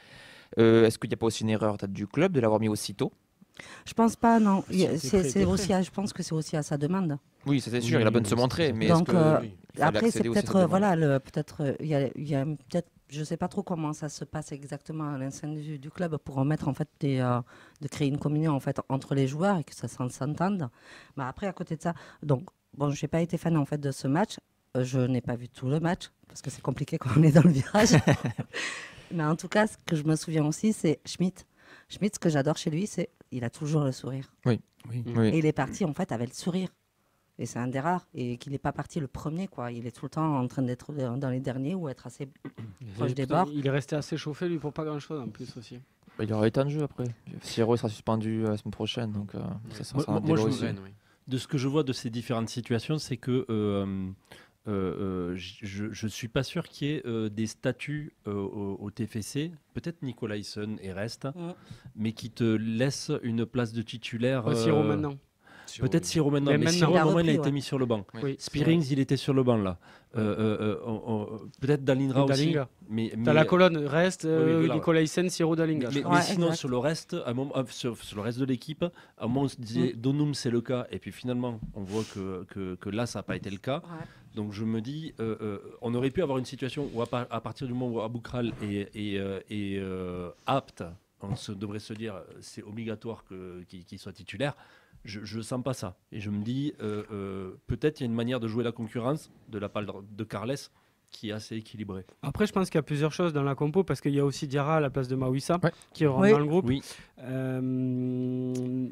Speaker 2: Est-ce qu'il n'y a pas aussi une erreur peut-être du club de l'avoir mis aussitôt?
Speaker 6: je pense pas, non.
Speaker 3: C'était prêt.
Speaker 6: Je pense que c'est aussi à sa demande.
Speaker 2: Oui, ça c'est sûr, il a besoin de se montrer, mais
Speaker 6: Donc,
Speaker 2: est-ce que
Speaker 4: oui.
Speaker 2: il fallait
Speaker 6: Après, c'est
Speaker 2: accéder aussi à
Speaker 6: peut-être,
Speaker 2: cette demande?
Speaker 6: voilà, il y a peut-être, je sais pas trop comment ça se passe exactement à l'enceinte du club pour remettre en fait de créer une communion en fait entre les joueurs et que ça s'entende. Mais après, à côté de ça, donc bon, j'ai pas été fan en fait de ce match. Je n'ai pas vu tout le match parce que c'est compliqué quand on est dans le virage. Mais en tout cas, ce que je me souviens aussi, c'est Schmitt. Schmitt, ce que j'adore chez lui, c'est il a toujours le sourire.
Speaker 7: Oui.
Speaker 6: Et il est parti en fait avec le sourire. Et c'est un des rares. Et qu'il n'est pas parti le premier, quoi. Il est tout le temps en train d'être dans les derniers ou être assez proche des bords.
Speaker 3: Il est resté assez chauffé, lui, pour pas grand-chose en plus aussi.
Speaker 2: Bah, il y aura eu temps de jeu après. Sierro sera suspendu la semaine prochaine, donc ça sera un
Speaker 7: Moi,
Speaker 2: débat
Speaker 7: je
Speaker 2: aussi.
Speaker 7: De ce que je vois de ces différentes situations, c'est que je ne suis pas sûr qu'il y ait des statuts au TFC, peut-être Nicolaisen et reste, mais qui te laissent une place de titulaire.
Speaker 3: Siro maintenant.
Speaker 7: Peut-être Siro maintenant,
Speaker 3: Mais
Speaker 7: mais
Speaker 3: maintenant.
Speaker 7: Siro,
Speaker 6: Il a
Speaker 7: au moment, il a
Speaker 6: repris,
Speaker 7: été
Speaker 6: ouais.
Speaker 7: mis sur le banc.
Speaker 3: Oui.
Speaker 7: Spearings, il était sur le banc là. Peut-être Dalindra aussi.
Speaker 3: Dalinga.
Speaker 7: Mais,
Speaker 3: T'as la colonne reste,
Speaker 7: voilà.
Speaker 3: Nicolaisen, Siro, Dalinga.
Speaker 7: Mais,
Speaker 6: Ouais,
Speaker 7: sinon,
Speaker 6: exact.
Speaker 7: sur le reste, à un moment, sur le reste de l'équipe, à un moment, on se disait Donum, c'est le cas. Et puis finalement, on voit que là, ça n'a pas été le cas.
Speaker 6: Ouais.
Speaker 7: Donc je me dis, on aurait pu avoir une situation où, à partir du moment où Aboukral est apte, devrait se dire c'est obligatoire qu'il soit titulaire. Je ne sens pas ça. Et je me dis, peut-être il y a une manière de jouer la concurrence de la part de Carles qui est assez équilibrée.
Speaker 3: Après, je pense qu'il y a plusieurs choses dans la compo parce qu'il y a aussi Diarra à la place de Mawissa
Speaker 2: Ouais.
Speaker 3: qui rentre
Speaker 6: Oui.
Speaker 3: dans le groupe.
Speaker 7: Oui.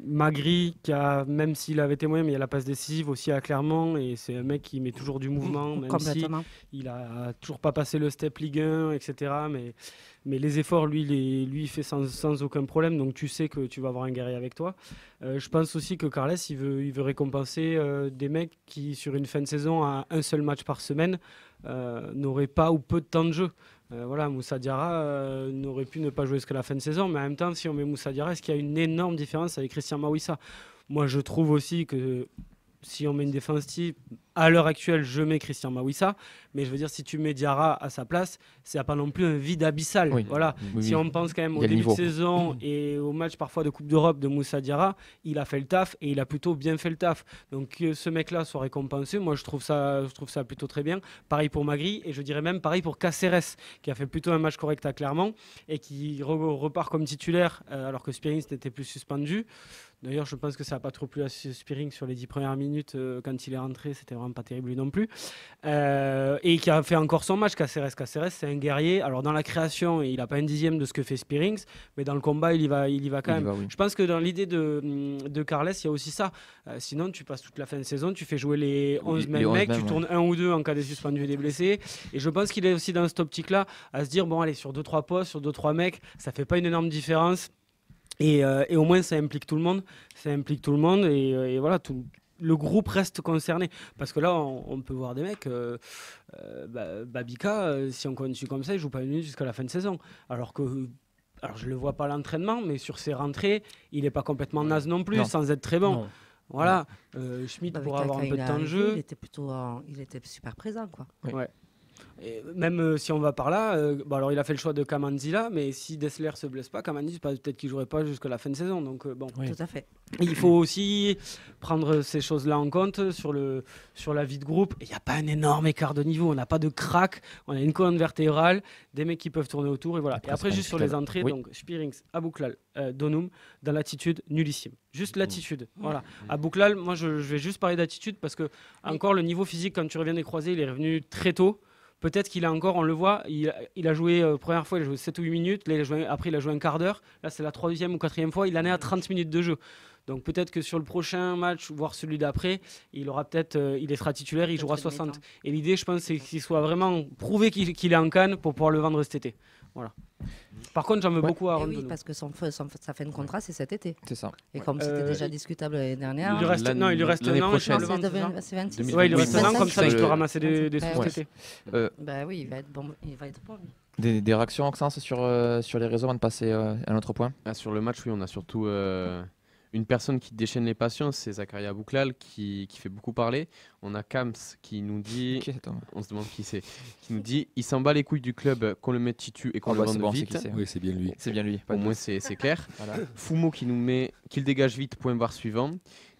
Speaker 3: Magri, qui a, même s'il avait été moyen, mais il y a la passe décisive aussi à Clermont et c'est un mec qui met toujours du mouvement, même si
Speaker 6: Complètement.
Speaker 3: il a toujours pas passé le step Ligue 1, etc. Mais les efforts, lui, il fait sans aucun problème. Donc tu sais que tu vas avoir un guerrier avec toi. Je pense aussi que Carles, il veut récompenser des mecs qui, sur une fin de saison, à un seul match par semaine, n'auraient pas ou peu de temps de jeu. Voilà, Moussa Diarra n'aurait pu ne pas jouer jusqu'à la fin de saison. Mais en même temps, si on met Moussa Diarra, est-ce qu'il y a une énorme différence avec Christian Mawissa? Moi, je trouve aussi que si on met une défense type, à l'heure actuelle, je mets Christian Mawissa, mais je veux dire, si tu mets Diarra à sa place, c'est pas non plus un vide abyssal.
Speaker 2: Oui.
Speaker 3: Voilà.
Speaker 2: Oui,
Speaker 3: Si
Speaker 2: oui.
Speaker 3: on pense quand même
Speaker 2: Il
Speaker 3: au
Speaker 2: y a le
Speaker 3: début de
Speaker 2: niveau.
Speaker 3: saison et au match parfois de Coupe d'Europe de Moussa Diarra, il a fait le taf et il a plutôt bien fait le taf. Donc que ce mec-là soit récompensé, moi je trouve ça plutôt très bien. Pareil pour Magri et je dirais même pareil pour Caceres qui a fait plutôt un match correct à Clermont et qui repart comme titulaire alors que Spearings n'était plus suspendu. D'ailleurs, je pense que ça n'a pas trop plu à Spearings sur les 10 premières minutes quand il est rentré, c'était vraiment pas terrible lui non plus. Et qui a fait encore son match. Caceres, c'est un guerrier. Alors dans la création, il n'a pas un dixième de ce que fait Spearings, mais dans le combat, il y va quand même.
Speaker 2: Oui.
Speaker 3: Je pense que dans l'idée de Carles, il y a aussi ça. Sinon, tu passes toute la fin de saison, tu fais jouer les 11
Speaker 2: Les
Speaker 3: mêmes
Speaker 2: 11
Speaker 3: mecs,
Speaker 2: mêmes,
Speaker 3: tu tournes un ou deux en cas de suspendu et des blessés. Et je pense qu'il est aussi dans cette optique-là à se dire, bon allez, sur 2-3 postes, sur 2-3 mecs, ça fait pas une énorme différence. Et au moins, ça implique tout le monde. Et voilà, le groupe reste concerné. Parce que là, on peut voir des mecs, Babika, si on continue comme ça, il joue pas une minute jusqu'à la fin de saison. Alors, je le vois pas à l'entraînement, mais sur ses rentrées, il est pas complètement naze non plus,
Speaker 2: Non.
Speaker 3: sans être très bon.
Speaker 7: Non.
Speaker 3: Voilà, Schmitt
Speaker 6: Bah,
Speaker 3: pourra avoir un
Speaker 6: quand
Speaker 3: peu
Speaker 6: il
Speaker 3: de
Speaker 6: est
Speaker 3: temps de
Speaker 6: arrivé,
Speaker 3: jeu.
Speaker 6: il était super présent, quoi.
Speaker 3: Ouais. Et même si on va par là, alors il a fait le choix de Kamandi là, mais si Dessler se blesse pas, Kamandi peut-être qu'il jouerait pas jusqu'à la fin de saison. Donc bon,
Speaker 7: Oui.
Speaker 6: Tout à fait.
Speaker 3: il faut aussi prendre ces choses-là en compte sur la vie de groupe. Il n'y a pas un énorme écart de niveau, on n'a pas de crack, on a une colonne vertébrale, des mecs qui peuvent tourner autour et voilà. Et après juste sur les entrées,
Speaker 2: Oui.
Speaker 3: donc Spearings, Abouklal, Donum, dans l'attitude nullissime. Juste l'attitude. Voilà. Abouklal, moi je vais juste parler d'attitude parce que encore le niveau physique quand tu reviens des croisés, il est revenu très tôt. Peut-être qu'il a encore, on le voit, il a joué, première fois, il a joué 7 ou 8 minutes, là, après il a joué un quart d'heure, là c'est la 3e ou 4e fois, il en est à 30 minutes de jeu. Donc peut-être que sur le prochain match, voire celui d'après, il sera titulaire, il jouera 60. Et l'idée, je pense, c'est qu'il soit vraiment prouvé qu'il est en canne pour pouvoir le vendre cet été. Voilà. Par contre, j'en veux beaucoup à
Speaker 6: Et
Speaker 3: Aaron
Speaker 6: oui,
Speaker 3: Dono.
Speaker 6: parce que sa fin de contrat, c'est cet été.
Speaker 2: C'est ça.
Speaker 6: Et comme c'était déjà discutable l'année dernière.
Speaker 3: Il lui reste, non, il lui reste
Speaker 4: l'année
Speaker 3: un an et
Speaker 4: prochaine.
Speaker 3: le
Speaker 6: c'est
Speaker 3: 22.
Speaker 6: c'est 26.
Speaker 3: Ouais, il lui reste un an,
Speaker 6: 25,
Speaker 3: comme ça, il peut
Speaker 2: je-
Speaker 3: ramasser des sous
Speaker 6: Ouais.
Speaker 3: cet été.
Speaker 6: Bah oui, il va être bon. Il va être bon. lui.
Speaker 2: Des réactions, Maxence, sur les réseaux avant de passer à un autre point.
Speaker 4: Ah, sur le match, oui, on a surtout une personne qui déchaîne les passions, c'est Zakaria Bouklal qui fait beaucoup parler. On a Kams qui nous dit,
Speaker 2: Qui est cet homme
Speaker 4: on se demande qui c'est, qui nous dit il s'en bat les couilles du club qu'on le mette titu et qu'on le
Speaker 2: bah,
Speaker 4: vende
Speaker 2: c'est bon, c'est
Speaker 4: vite.
Speaker 2: qui c'est.
Speaker 5: Oui, c'est bien lui.
Speaker 2: C'est bien lui. pas
Speaker 4: Au
Speaker 2: de
Speaker 4: moins
Speaker 2: doute.
Speaker 4: c'est clair.
Speaker 2: Voilà.
Speaker 4: Fumo qui nous met qu'il dégage vite, point barre suivant.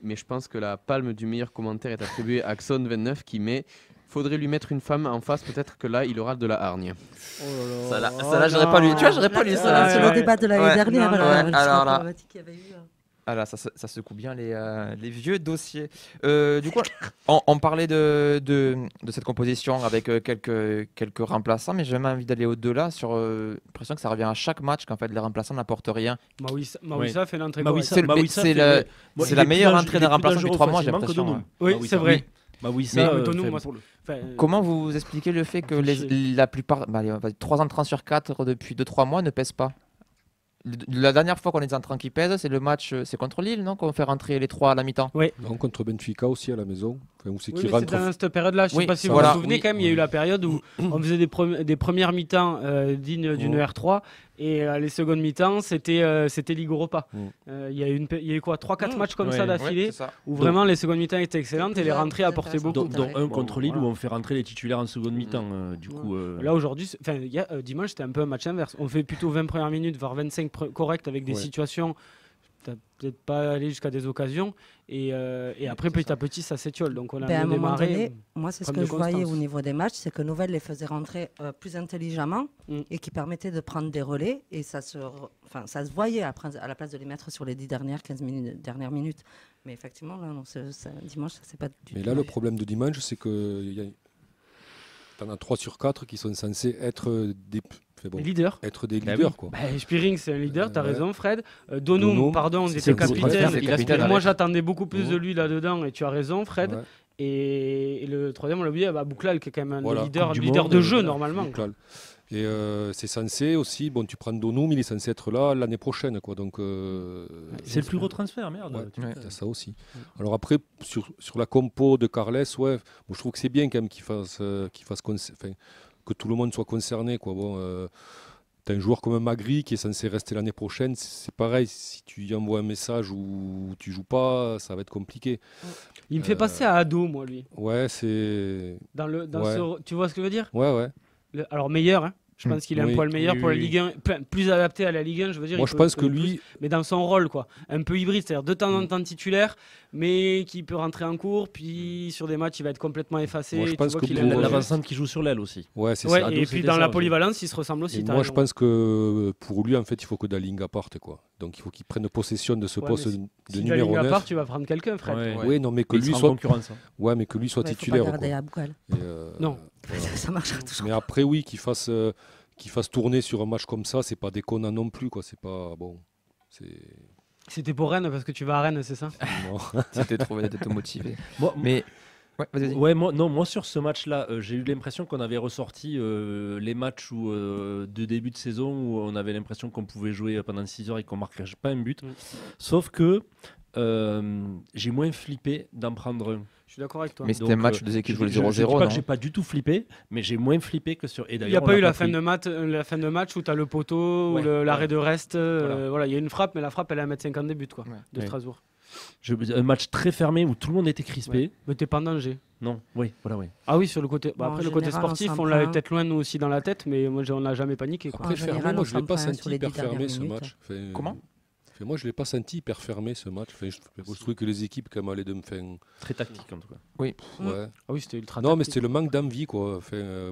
Speaker 4: Mais je pense que la palme du meilleur commentaire est attribuée à Axon29 qui met faudrait lui mettre une femme en face, peut-être que là il aura de la hargne.
Speaker 2: Ça là, j'aurais pas lu. Tu vois, j'aurais pas lu ça.
Speaker 6: Là,
Speaker 2: là,
Speaker 6: c'est
Speaker 2: tu vois.
Speaker 6: le débat de l'année
Speaker 2: Ouais.
Speaker 6: dernière.
Speaker 3: Non,
Speaker 6: là,
Speaker 2: ouais,
Speaker 6: le
Speaker 2: alors là.
Speaker 6: problématique qu'il y avait eu.
Speaker 2: Ah là, ça secoue bien les vieux dossiers. Du coup, on parlait de cette composition avec quelques remplaçants, mais j'ai même envie d'aller au-delà sur l'impression que ça revient à chaque match qu'en fait les remplaçants n'apportent rien.
Speaker 3: Mawissa fait l'entrée
Speaker 7: Mawissa,
Speaker 2: C'est le-
Speaker 7: Mawissa
Speaker 2: c'est
Speaker 7: fait-
Speaker 2: la-
Speaker 7: Bon,
Speaker 2: c'est
Speaker 7: il
Speaker 2: la
Speaker 7: est plus
Speaker 2: meilleure
Speaker 7: dangereux-
Speaker 2: entrée
Speaker 7: il est
Speaker 2: d'un
Speaker 7: plus
Speaker 2: remplaçant
Speaker 7: dangereux
Speaker 2: depuis 3 mois, j'ai
Speaker 7: offensivement que
Speaker 2: l'impression.
Speaker 7: Donoum.
Speaker 2: Ouais.
Speaker 3: Oui,
Speaker 7: Mawissa,
Speaker 3: c'est vrai.
Speaker 7: Mawissa,
Speaker 3: Mais Donoum,
Speaker 7: fait-
Speaker 3: moi,
Speaker 7: pour le-
Speaker 3: Enfin,
Speaker 2: Comment vous expliquez le fait que la plupart, allez, on va dire 3 entrants sur 4 depuis 2-3 mois ne pèsent pas? La dernière fois qu'on a des entrants qui pèsent, c'est le match, c'est contre Lille, non? Qu'on fait rentrer les 3 à la mi-temps.
Speaker 5: Non, contre Benfica aussi à la maison. Enfin, où c'est
Speaker 3: Oui,
Speaker 5: qui
Speaker 3: mais
Speaker 5: rentre.
Speaker 3: c'est dans cette période-là, je ne sais
Speaker 2: Oui,
Speaker 3: pas si
Speaker 2: voilà.
Speaker 3: vous vous souvenez, quand même, il y a eu la période où on faisait des premières mi-temps dignes d'une R3 et les secondes mi-temps, c'était Ligue Europa. Il y a eu quoi, 3-4 matchs comme ça d'affilée
Speaker 2: c'est ça.
Speaker 3: où vraiment les secondes mi-temps étaient excellentes et les rentrées apportaient beaucoup.
Speaker 7: dont un
Speaker 6: Bon,
Speaker 7: contre Lille
Speaker 3: voilà.
Speaker 7: où on fait rentrer les titulaires en seconde mi-temps. Du coup,
Speaker 3: Là aujourd'hui, dimanche c'était un peu un match inverse. On fait plutôt 20 premières minutes, voire 25 correctes avec des
Speaker 5: Ouais.
Speaker 3: situations, peut-être pas aller jusqu'à des occasions. Et après petit à petit ça s'étiole. Donc on a
Speaker 6: Ben, à un
Speaker 3: mieux
Speaker 6: moment
Speaker 3: démarré.
Speaker 6: donné, moi, c'est ce
Speaker 3: problème
Speaker 6: que
Speaker 3: de
Speaker 6: je voyais
Speaker 3: constance.
Speaker 6: au niveau des matchs, c'est que Nouvelle les faisait rentrer plus intelligemment
Speaker 3: Mm.
Speaker 6: et qui permettait de prendre des relais. Et ça se voyait après, à la place de les mettre sur les 15 dernières minutes. Mais effectivement, là, non, dimanche, ça c'est pas du
Speaker 5: Mais
Speaker 6: tout
Speaker 5: là, le
Speaker 6: arrivé.
Speaker 5: problème de dimanche, c'est que tu en as 3 sur 4 qui sont censés être des
Speaker 3: Les leaders.
Speaker 7: Bah
Speaker 5: leaders. Quoi.
Speaker 3: Spiring c'est un leader, t'as
Speaker 5: Ouais.
Speaker 3: raison Fred. Donoum,
Speaker 5: Donoum,
Speaker 3: pardon,
Speaker 5: c'est
Speaker 3: était
Speaker 5: le gros
Speaker 3: capitaine.
Speaker 2: transfert, c'est capitaine,
Speaker 3: Moi
Speaker 2: avec.
Speaker 3: j'attendais beaucoup plus
Speaker 5: Ouais.
Speaker 3: de lui là-dedans et tu as raison Fred.
Speaker 5: Ouais.
Speaker 3: Et le troisième on l'a oublié, Bouklal qui est quand même un
Speaker 5: Voilà.
Speaker 3: leader,
Speaker 7: Coupe du
Speaker 3: leader
Speaker 7: monde,
Speaker 3: de jeu
Speaker 7: voilà.
Speaker 3: normalement.
Speaker 5: Local. Et c'est censé aussi, bon, tu prends Donoum, il est censé être là l'année prochaine. Quoi, donc,
Speaker 7: c'est le plus gros transfert, merde.
Speaker 5: Ouais.
Speaker 2: Ouais.
Speaker 5: t'as ça aussi. Alors après, sur la compo de Carles, ouais, bon, je trouve que c'est bien quand même qu'il fasse que tout le monde soit concerné. Quoi. Bon, t'as un joueur comme Magri qui est censé rester l'année prochaine, c'est pareil, si tu y envoies un message ou tu joues pas, ça va être compliqué.
Speaker 3: Il me fait passer à Ado moi lui.
Speaker 5: Ouais, c'est... Ouais.
Speaker 3: Tu vois ce que je veux dire
Speaker 5: Ouais.
Speaker 3: Alors meilleur, hein. Je pense qu'il est un
Speaker 5: Oui.
Speaker 3: poil meilleur
Speaker 7: Oui,
Speaker 3: pour la
Speaker 7: oui.
Speaker 3: Ligue 1, plus adapté à la Ligue 1, je veux dire.
Speaker 5: Moi,
Speaker 3: il
Speaker 5: je
Speaker 3: peut-
Speaker 5: pense
Speaker 3: peut
Speaker 5: que
Speaker 3: plus,
Speaker 5: lui...
Speaker 3: mais dans son rôle, quoi. Un peu hybride, c'est-à-dire de temps en temps titulaire, mais qui peut rentrer en cours, puis sur des matchs, il va être complètement effacé.
Speaker 5: Moi, je
Speaker 3: tu
Speaker 5: pense
Speaker 3: vois
Speaker 5: que
Speaker 3: qu'il a
Speaker 5: pour,
Speaker 3: la-
Speaker 7: L'avancante qui joue sur l'aile aussi.
Speaker 5: Ouais, c'est
Speaker 3: Ouais,
Speaker 5: ça.
Speaker 3: et
Speaker 7: Ado,
Speaker 3: puis
Speaker 7: c'était
Speaker 3: dans
Speaker 7: ça
Speaker 3: la
Speaker 7: aussi.
Speaker 3: polyvalence, il se ressemble aussi.
Speaker 5: Et
Speaker 3: t'as
Speaker 5: moi, je
Speaker 3: raison.
Speaker 5: pense que pour lui, en fait, il faut que Dalinga parte. Quoi. Donc, il faut qu'il prenne possession de ce
Speaker 3: Ouais,
Speaker 5: poste
Speaker 3: mais
Speaker 5: de
Speaker 3: Si la
Speaker 5: numéro
Speaker 3: ligne à
Speaker 5: 9.
Speaker 3: part, tu vas prendre quelqu'un, Fred.
Speaker 7: Ouais.
Speaker 5: Oui, non, mais que
Speaker 7: Mais il
Speaker 5: lui
Speaker 7: sera en
Speaker 5: soit...
Speaker 7: concurrence. Hein.
Speaker 5: Ouais, mais que lui soit
Speaker 6: Ouais, faut pas
Speaker 5: titulaire.
Speaker 6: garder
Speaker 5: Quoi.
Speaker 6: à Boucal.
Speaker 5: Et,
Speaker 3: Non.
Speaker 5: voilà.
Speaker 6: Ça marchera toujours.
Speaker 5: Mais après, oui, qu'il fasse tourner sur un match comme ça, c'est pas déconnant non plus. Quoi. C'est pas... Bon, c'est...
Speaker 3: C'était pour Rennes, parce que tu vas à Rennes, c'est ça?
Speaker 5: non.
Speaker 2: C'était trouvé d'être motivé.
Speaker 7: Moi,
Speaker 2: Mais ouais, vas-y.
Speaker 7: Ouais, moi sur ce match-là, j'ai eu l'impression qu'on avait ressorti les matchs de début de saison où on avait l'impression qu'on pouvait jouer pendant 6 heures et qu'on marquerait pas un but. Sauf que j'ai moins flippé d'en prendre un.
Speaker 3: Je suis d'accord avec toi.
Speaker 2: Mais c'était un
Speaker 7: Donc,
Speaker 2: match des équipes jouées
Speaker 7: Je
Speaker 2: 0-0,
Speaker 7: dis pas
Speaker 2: non?
Speaker 7: que j'ai pas du tout flippé, mais j'ai moins flippé que sur. Et
Speaker 3: Il n'y a
Speaker 7: d'ailleurs,
Speaker 3: pas
Speaker 7: on
Speaker 3: eu
Speaker 7: l'a
Speaker 3: la fin,
Speaker 7: pris.
Speaker 3: la fin de match où tu as le poteau,
Speaker 7: Ouais,
Speaker 3: ou l'arrêt
Speaker 7: ouais.
Speaker 3: de reste.
Speaker 7: Voilà.
Speaker 3: Voilà, il y a une frappe, mais la frappe, elle est à 1,50 m des buts, quoi,
Speaker 2: Ouais.
Speaker 3: de
Speaker 7: Ouais.
Speaker 3: Strasbourg.
Speaker 7: Un match très fermé où tout le monde était crispé.
Speaker 3: Ouais. Mais t'es pas en danger.
Speaker 7: Non, oui, voilà, oui.
Speaker 3: Ah oui, sur le côté.
Speaker 6: Bon,
Speaker 3: Après,
Speaker 6: en
Speaker 3: le côté
Speaker 6: général, on
Speaker 3: sportif,
Speaker 6: s'en
Speaker 3: on l'avait
Speaker 6: prend.
Speaker 3: peut-être loin nous aussi dans la tête, mais moi, on n'a jamais paniqué, quoi.
Speaker 5: Après,
Speaker 6: En
Speaker 5: fermé,
Speaker 6: général,
Speaker 5: moi,
Speaker 6: on
Speaker 5: je l'ai
Speaker 6: s'en
Speaker 5: pas
Speaker 6: prend sur
Speaker 5: senti
Speaker 6: les
Speaker 5: hyper
Speaker 6: 10 dernières
Speaker 5: fermé ce
Speaker 6: minutes.
Speaker 5: match.
Speaker 2: Comment
Speaker 5: Moi, je l'ai pas senti hyper fermé ce match. Je trouvais que les équipes, quand même, allaient de me faire...
Speaker 7: Très tactique en tout cas.
Speaker 5: Ouais.
Speaker 3: Ah oui, c'était ultra
Speaker 5: Non, mais
Speaker 3: tactique.
Speaker 5: c'est le manque d'envie, quoi.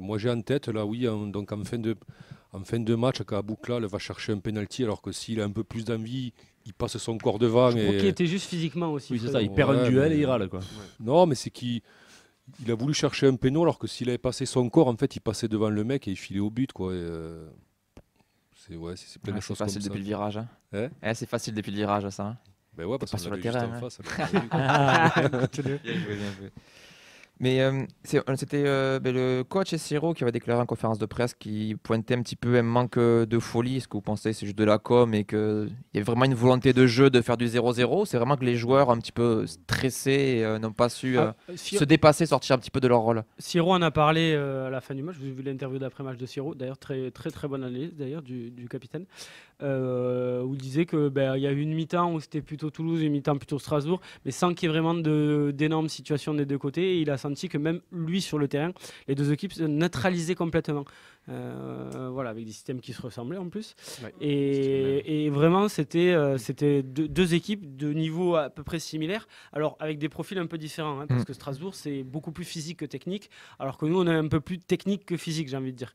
Speaker 5: Moi, j'ai en tête, là, oui, donc en fin de match, Bouklal va chercher un penalty, alors que s'il a un peu plus d'envie, il passe son corps devant.
Speaker 3: Je crois
Speaker 5: Et...
Speaker 3: qu'il était juste physiquement aussi.
Speaker 7: Oui, c'est
Speaker 3: Fred.
Speaker 7: ça, il perd un
Speaker 5: Ouais,
Speaker 7: duel
Speaker 5: mais-
Speaker 7: et il râle quoi.
Speaker 5: Non, mais c'est qu'il a voulu chercher un péno, alors que s'il avait passé son corps, en fait, il passait devant le mec et il filait au but, quoi. C'est plein
Speaker 2: Ouais,
Speaker 5: de
Speaker 2: c'est
Speaker 5: choses
Speaker 2: facile
Speaker 5: comme ça.
Speaker 2: depuis le virage. Hein.
Speaker 5: Hein
Speaker 2: C'est facile depuis le virage, ça. Hein.
Speaker 5: Ben ouais, parce
Speaker 2: pas
Speaker 5: qu'on
Speaker 2: sur le
Speaker 5: l'avait juste
Speaker 2: terrain,
Speaker 5: en
Speaker 2: hein.
Speaker 5: face, alors, on l'a vu, quoi.
Speaker 2: Bien joué, bien joué. Mais c'était le coach Essiro qui avait déclaré en conférence de presse qui pointait un petit peu un manque de folie. Est-ce que vous pensez que c'est juste de la com et qu'il y a vraiment une volonté de jeu de faire du 0-0? C'est vraiment que les joueurs un petit peu stressés n'ont pas su se dépasser, sortir un petit peu de leur rôle.
Speaker 3: Siro en a parlé à la fin du match. Vous avez vu l'interview d'après-match de Siro. D'ailleurs, très, très, très bonne analyse d'ailleurs, du capitaine. Où il disait qu'il y a eu une mi-temps où c'était plutôt Toulouse, une mi-temps plutôt Strasbourg, mais sans qu'il y ait vraiment d'énormes situations des deux côtés. Et il a senti que même lui sur le terrain, les deux équipes se neutralisaient complètement. Voilà, avec des systèmes qui se ressemblaient en plus. Ouais. Et vraiment, c'était deux équipes de niveau à peu près similaire, alors avec des profils un peu différents, parce que Strasbourg, c'est beaucoup plus physique que technique, alors que nous, on est un peu plus technique que physique, j'ai envie de dire.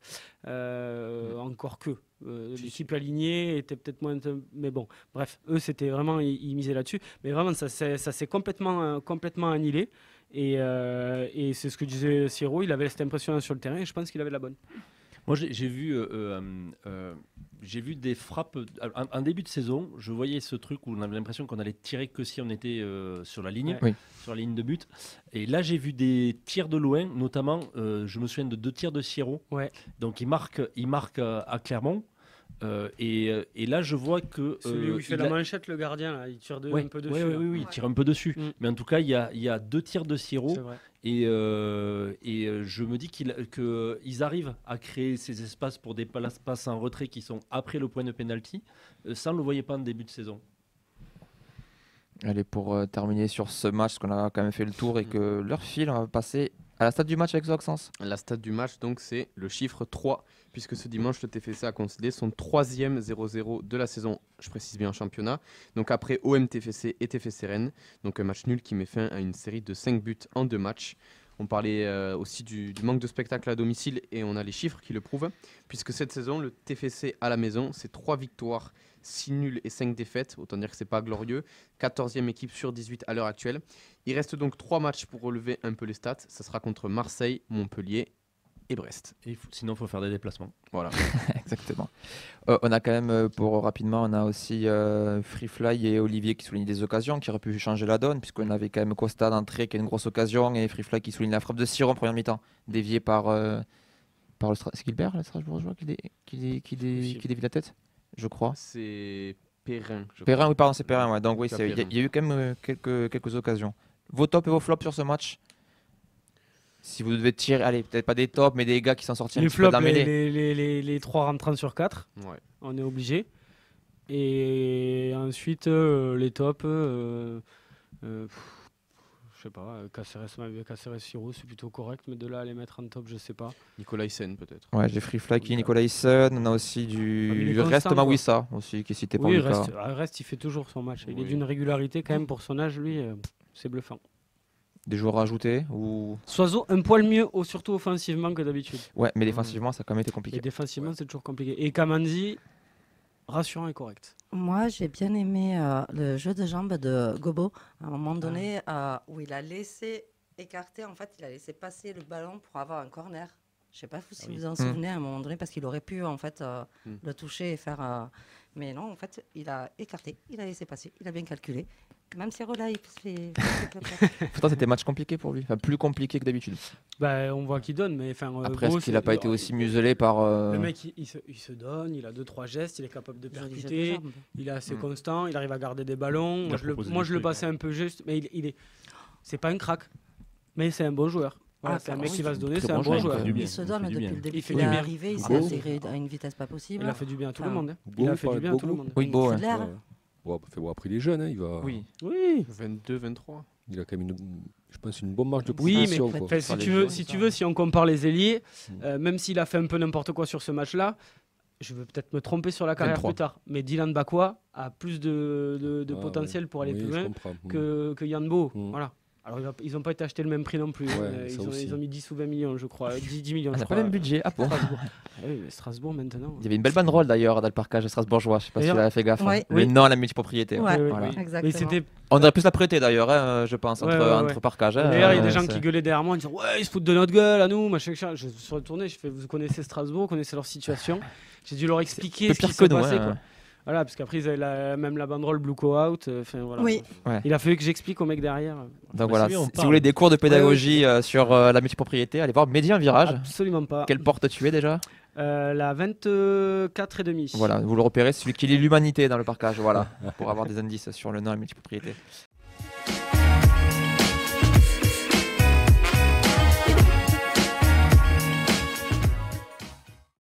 Speaker 3: Encore que. L'équipe alignée était peut-être moins... Mais bon, bref, eux, c'était vraiment... Ils misaient là-dessus. Mais vraiment, ça s'est complètement annihilé. Et c'est ce que disait Siro. Il avait cette impression sur le terrain et je pense qu'il avait la bonne.
Speaker 7: Moi, j'ai vu des frappes. En début de saison, je voyais ce truc où on avait l'impression qu'on allait tirer que si on était sur la ligne, sur la ligne de but. Et là, j'ai vu des tirs de loin, notamment, je me souviens de 2 tirs de Siro. Ouais. Donc, il marque à Clermont. Et là, je vois que...
Speaker 3: Celui où il fait la manchette, le gardien, là, il tire un peu dessus.
Speaker 7: Oui, il tire un peu dessus. Mais en tout cas, il y a 2 tirs de Siro. Et je me dis qu'ils arrivent à créer ces espaces pour des passes en retrait qui sont après le point de pénalty. Ça, on ne le voyait pas en début de saison.
Speaker 2: Allez, pour terminer sur ce match, qu'on a quand même fait le tour et que l'heure file, on va passer à la stat du match avec Zoxens.
Speaker 4: La stat du match, donc, c'est le chiffre 3, puisque ce dimanche, le TFC a concédé son 3e 0-0 de la saison, je précise bien en championnat. Donc après OM TFC et TFC Rennes, donc un match nul qui met fin à une série de 5 buts en 2 matchs. On parlait aussi du manque de spectacle à domicile et on a les chiffres qui le prouvent, puisque cette saison, le TFC à la maison, c'est 3 victoires, 6 nuls et 5 défaites, autant dire que c'est pas glorieux, 14e équipe sur 18 à l'heure actuelle. Il reste donc 3 matchs pour relever un peu les stats, ça sera contre Marseille, Montpellier et Brest.
Speaker 7: Et sinon, il faut faire des déplacements.
Speaker 2: Voilà. Exactement. On a quand même, rapidement, on a aussi Freefly et Olivier qui soulignent des occasions qui auraient pu changer la donne, puisqu'on avait quand même Costa d'entrée qui a une grosse occasion et Freefly qui souligne la frappe de Siro en première mi-temps, déviée par c'est Gilbert, le Strasbourgeois, qui dévie la tête, je crois.
Speaker 4: C'est Perrin.
Speaker 2: Perrin, oui, pardon, c'est Perrin. Ouais. Donc oui, il y a eu quand même quelques occasions. Vos tops et vos flops sur ce match? Si vous devez tirer, allez, peut-être pas des tops, mais des gars qui s'en sortent un petit peu de la mêlée.
Speaker 3: Les 3 rentrants sur 4, on est obligé. Et ensuite, les tops, je sais pas, Caceres Siro, c'est plutôt correct, mais de là à les mettre en top, je sais pas.
Speaker 4: Nicolas Hyssen, peut-être.
Speaker 2: Ouais, j'ai Freefly qui est Nicolas Hyssen. On a aussi du Rest Mawissa, aussi, qui est cité par Lucas.
Speaker 3: Rest, il fait toujours son match. Il est d'une régularité quand même pour son âge, lui, c'est bluffant.
Speaker 2: Des joueurs à ajouter ou...
Speaker 3: Soiseau un poil mieux, surtout offensivement que d'habitude.
Speaker 2: Ouais, mais défensivement, ça a quand même été compliqué.
Speaker 3: Et défensivement, c'est toujours compliqué. Et Kamanzi, rassurant et correct.
Speaker 6: Moi, j'ai bien aimé le jeu de jambes de Gobo. À un moment donné, où il a laissé écarter, en fait, il a laissé passer le ballon pour avoir un corner. Je ne sais pas si vous en souvenez à un moment donné, parce qu'il aurait pu en fait le toucher et faire... Mais non, en fait, il a écarté, il a laissé passer, il a bien calculé. Même si Rola, il fait...
Speaker 2: Pourtant, c'était un match compliqué pour lui, enfin, plus compliqué que d'habitude.
Speaker 3: On voit qu'il donne, mais...
Speaker 2: Après, est-ce qu'il n'a pas été aussi muselé par...
Speaker 3: Le mec, il se donne, il a 2-3 gestes, il est capable de percuter, il est assez constant, il arrive à garder des ballons. Moi, je le passais un peu juste, mais c'est pas un crack, mais c'est un bon joueur. Voilà, c'est un mec qui va se donner, c'est un bon joueur.
Speaker 6: Il se donne depuis le début. Il est arrivé, il s'est intégré à une vitesse pas possible.
Speaker 3: Il a fait du bien à tout le monde. Il a fait du bien à tout le monde.
Speaker 2: Oui, beau.
Speaker 5: Après, il est jeune, il va.
Speaker 2: Oui.
Speaker 4: 22, 23.
Speaker 5: Il a quand même, je pense, une bonne marge de
Speaker 3: progression.
Speaker 5: Oui,
Speaker 3: mais si tu veux, si on compare les ailiers, même s'il a fait un peu n'importe quoi sur ce match-là, je veux peut-être me tromper sur la carrière 23. Plus tard, mais Dylan Bakwa a plus de potentiel pour aller plus loin que Yann Bo. Voilà. Alors, ils n'ont pas été achetés le même prix non plus. Ils ont mis 10 ou 20 millions, je crois. 10 millions,
Speaker 2: je crois. Pas le même budget. Ah bon.
Speaker 3: Strasbourg, maintenant.
Speaker 2: Il y avait une belle banderole d'ailleurs dans le parcage strasbourgeois. Je ne sais pas si tu avais fait gaffe.
Speaker 6: Ouais.
Speaker 2: Le nom à la multipropriété.
Speaker 6: Exactement.
Speaker 2: On aurait pu se la prêter d'ailleurs, je pense, entre parcages.
Speaker 3: D'ailleurs, il y a des gens qui gueulaient derrière moi en disant ils se foutent de notre gueule à nous. Je suis retourné, vous connaissez Strasbourg, vous connaissez leur situation. J'ai dû leur expliquer ce qui se passait. Voilà, parce qu'après, ils avaient même la banderole Blue Co Out. Voilà.
Speaker 8: Oui.
Speaker 2: Ouais.
Speaker 3: Il a fallu que j'explique au mec derrière.
Speaker 2: Donc
Speaker 7: Bah,
Speaker 2: voilà,
Speaker 7: c'est bien, on
Speaker 2: si
Speaker 7: parle.
Speaker 2: vous voulez des cours de pédagogie sur la multipropriété, allez voir Mehdi un virage.
Speaker 3: Absolument pas.
Speaker 2: Quelle porte tu es déjà?
Speaker 3: La 24,5.
Speaker 2: Voilà, vous le repérez, c'est celui qui lit l'humanité dans le parcage, voilà, pour avoir des indices sur le nom et la multipropriété.